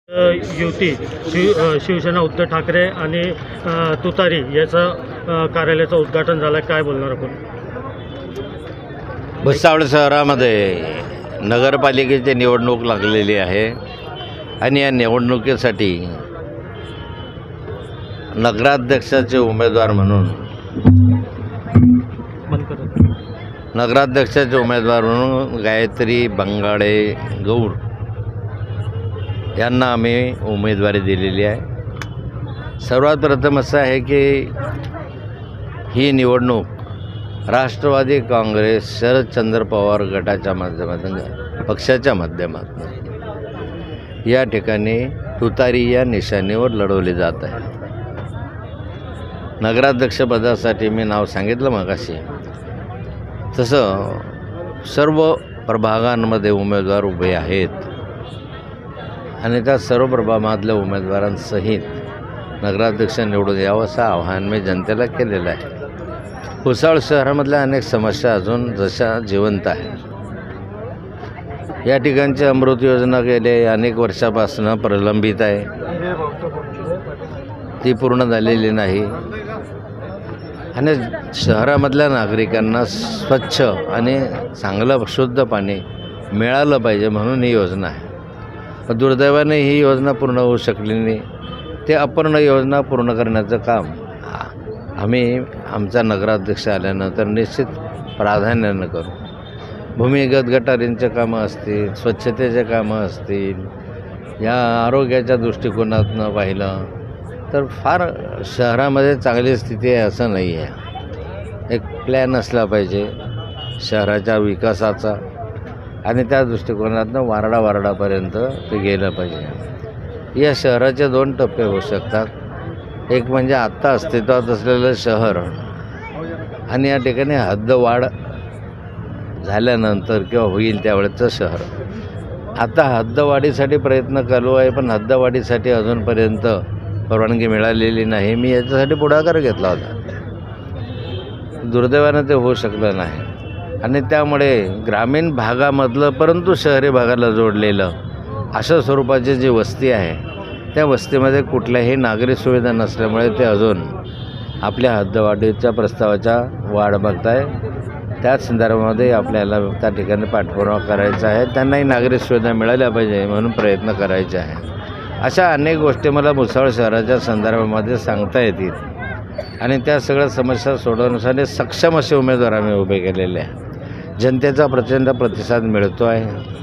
युती शिवसेना उद्धव ठाकरे आणि तुतारी याचं कार्यालयाचं उद्घाटन झालं. काय बोलणार आपण? भुसावळ शहरामध्ये नगरपालिकेची निवडणूक लागलेली आहे आणि या निवडणुकीसाठी नगराध्यक्षाचे उमेदवार म्हणून गायत्री बंगाडे गौर यांना आम्ही उमेदवारी दिलेली आहे. सर्वात प्रथम असं आहे की ही निवडणूक राष्ट्रवादी काँग्रेस शरदचंद्र पवार गटाच्या माध्यमातून पक्षाच्या माध्यमातून या ठिकाणी तुतारी या निशाणीवर लढवली जात आहे. नगराध्यक्षपदासाठी मी नाव सांगितलं मगाशी, तसं सर्व प्रभागांमध्ये उमेदवार उभे आहेत आणि त्या सर्व प्रभागामधल्या उमेदवारांसहित नगराध्यक्ष निवडून यावं असं आवाहन मी जनतेला केलेलं आहे. भुसावळ शहरामधल्या अनेक समस्या अजून जशा जिवंत आहेत. या ठिकाणची अमृत योजना गेले अनेक वर्षापासून प्रलंबित आहे, ती पूर्ण झालेली नाही आणि शहरामधल्या नागरिकांना स्वच्छ आणि चांगलं शुद्ध पाणी मिळालं पाहिजे म्हणून ही योजना आहे. दुर्दैवाने ही योजना पूर्ण होऊ शकली नाही. ते अपूर्ण योजना पूर्ण करण्याचं काम आम्ही आमचा नगराध्यक्ष आल्यानंतर निश्चित प्राधान्यानं करू. भूमिगत गटारींचे कामं असतील, स्वच्छतेचे कामं असतील, या आरोग्याच्या दृष्टिकोनातून पाहिलं तर फार शहरामध्ये चांगली स्थिती आहे असं नाही आहे. एक प्लॅन असला पाहिजे शहराच्या विकासाचा आणि त्या दृष्टिकोनातून वार्डापर्यंत ते गेलं पाहिजे. या शहराचे दोन टप्पे होऊ शकतात. एक म्हणजे आत्ता अस्तित्वात असलेलं शहर आणि या ठिकाणी हद्दवाढ झाल्यानंतर किंवा होईल त्यावेळेचं शहर. आता हद्दवाढीसाठी प्रयत्न चालू आहे, पण हद्दवाढीसाठी अजूनपर्यंत परवानगी मिळालेली नाही. मी याच्यासाठी पुढाकार घेतला होता, दुर्दैवानं ते होऊ शकलं नाही आणि त्यामुळे ग्रामीण भागामधलं परंतु शहरी भागाला जोडलेलं अशा स्वरूपाची जी वस्ती आहे त्या वस्तीमध्ये कुठल्याही नागरी सुविधा नसल्यामुळे ते अजून आपल्या हद्दवाढीच्या प्रस्तावाच्या वाढ बघताय. त्याच संदर्भामध्ये आपल्याला त्या ठिकाणी पाठपुरावा करायचा आहे. त्यांनाही नागरी सुविधा मिळाल्या पाहिजे म्हणून प्रयत्न करायचे आहे. अशा अनेक गोष्टी मला भुसावळ शहराच्या संदर्भामध्ये सांगता येतील आणि त्या सगळ्या समस्या सोडवण्यासाठी सक्षम असे उमेदवार आम्ही उभे केलेले आहे. जनतेचा प्रचंड प्रतिसाद मिळतो आहे.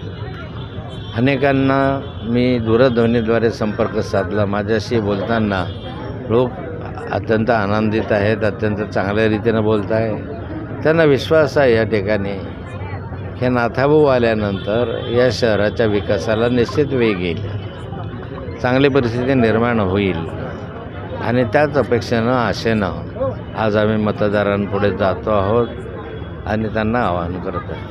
अनेकांना मी दूरध्वनीद्वारे संपर्क साधला. माझ्याशी बोलताना लोक अत्यंत आनंदित आहेत, अत्यंत चांगल्या रीतीनं बोलत आहे. त्यांना विश्वास आहे या ठिकाणी की नाथाभाऊ आल्यानंतर या शहराच्या विकासाला निश्चित वेग येईल, चांगली परिस्थिती निर्माण होईल आणि त्याच अपेक्षेनं आशेनं आज आम्ही मतदारांपुढे जातो आहोत आणि त्यांना आवाहन करत आहे.